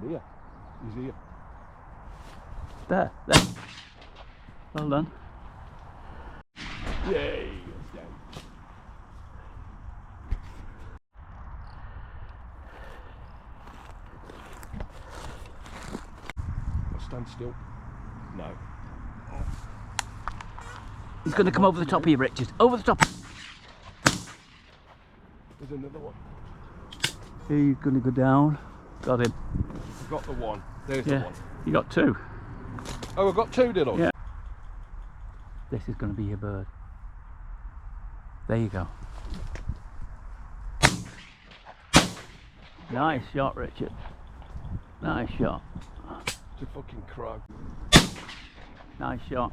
Here. He's here. There. Well done. Yay! Stand still. No. He's going to come over the top of you, Richard. Over the top. There's another one. He's going to go down. Got him. I've got the one. There's the one. You got two. Oh, I've got two, did I? Yeah. This is going to be your bird. There you go. Nice shot, Richard. Nice shot. It's a fucking crow. Nice shot.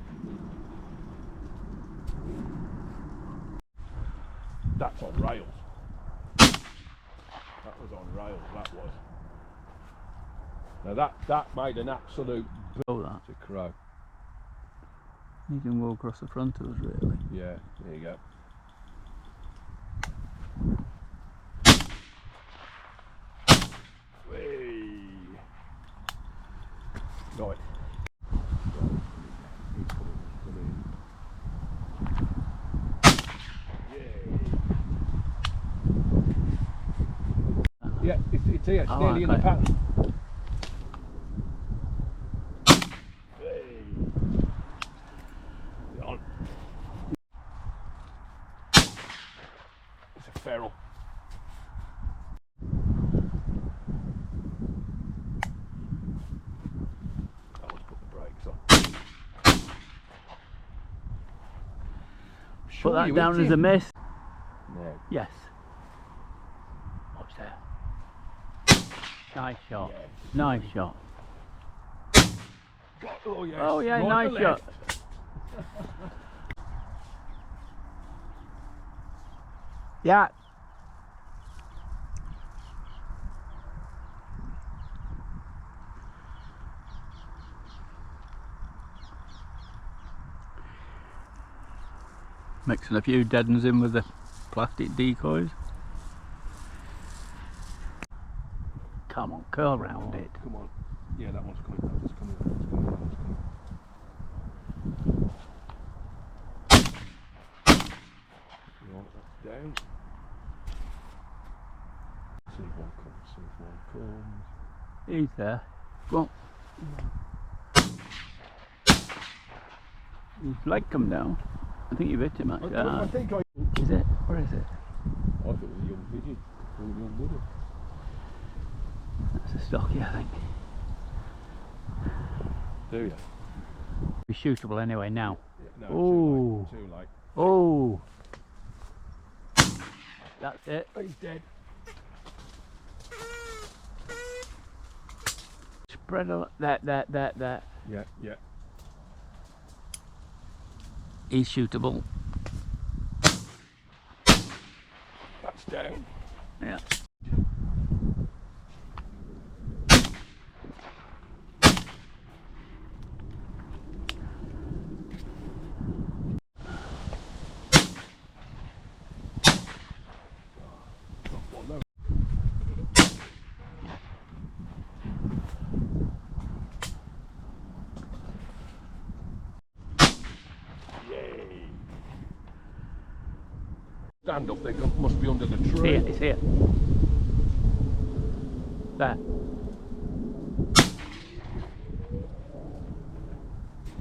That's on rails. That was on rails, that was. Now that made an absolute Oh, that. It's a crow. You can go across the front of us, really. Yeah, there you go. Whee. Right. Yeah, it's here. It's nearly in the pattern. It's a feral. I'll just put the brakes on. Put that down as a miss. No. Yes. Watch there. Nice shot. Yes. Nice shot. Oh yes. Oh yeah, Right nice shot. Yeah. Mixing a few dead ones in with the plastic decoys. Come on, curl round it. Come on. Yeah, that one's coming. That one's coming. That one's coming. That one's coming. Right, that's down. See if one comes. See if one comes. He's there. Go on. His leg come down. I think you've hit him actually. I think I. Is it? Where is it? I thought it was a young pigeon. Or a young woodard. That's a stocky, I think. Do you? Be shootable anyway now. Yeah, no, Oh. too late. Oh. That's it. He's dead. Spread a lot. That. Yeah, yeah. He's shootable. That's down. Yeah. Stand up, they must be under the tree. It's here. There.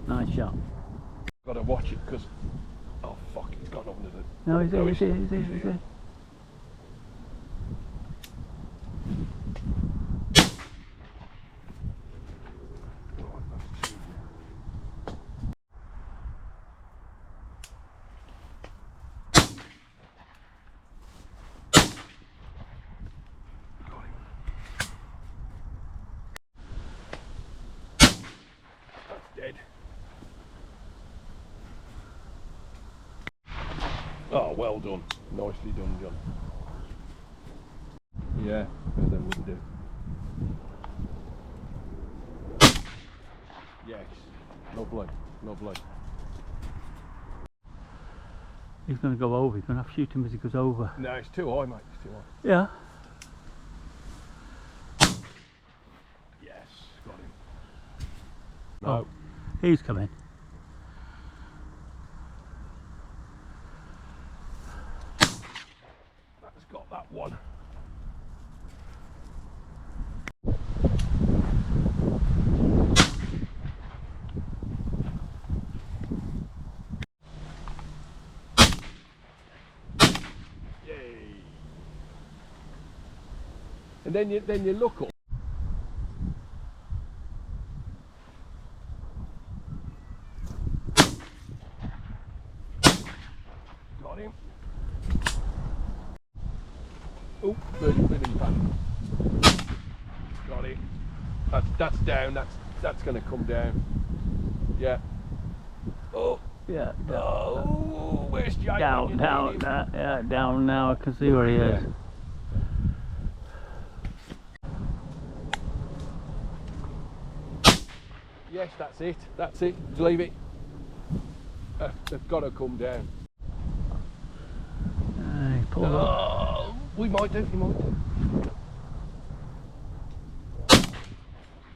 Nice shot. Got to watch it because, oh fuck, it's gone under the. No, he's here. Dead. Oh, well done. Nicely done, John. Yeah, well, then wouldn't do. Yes, lovely, lovely. He's going to go over. He's going to have to shoot him as he goes over. No, it's too high, mate. It's too high. Yeah. No. Oh, he's coming. That's got that one. Yay! And then you look up. Got him. Oh, birdie back. Got it. That's down. That's going to come down. Yeah. Oh. Yeah. Oh, where's Jake? Down now. I can see where he is. Yes, that's it. That's it. Just leave it. They've got to come down. He pulled up. Oh, we might do.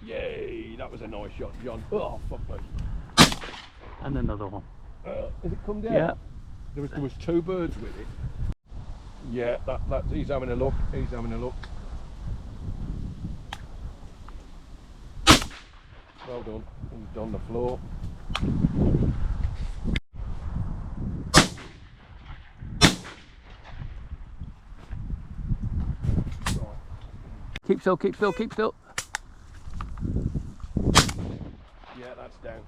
Yay! That was a nice shot, John. Oh, fuck me. And another one. Has it come down? Yeah. There was 2 birds with it. Yeah, that he's having a look. He's having a look. Well done. He's on the floor. Right. Keep still. Yeah, that's down.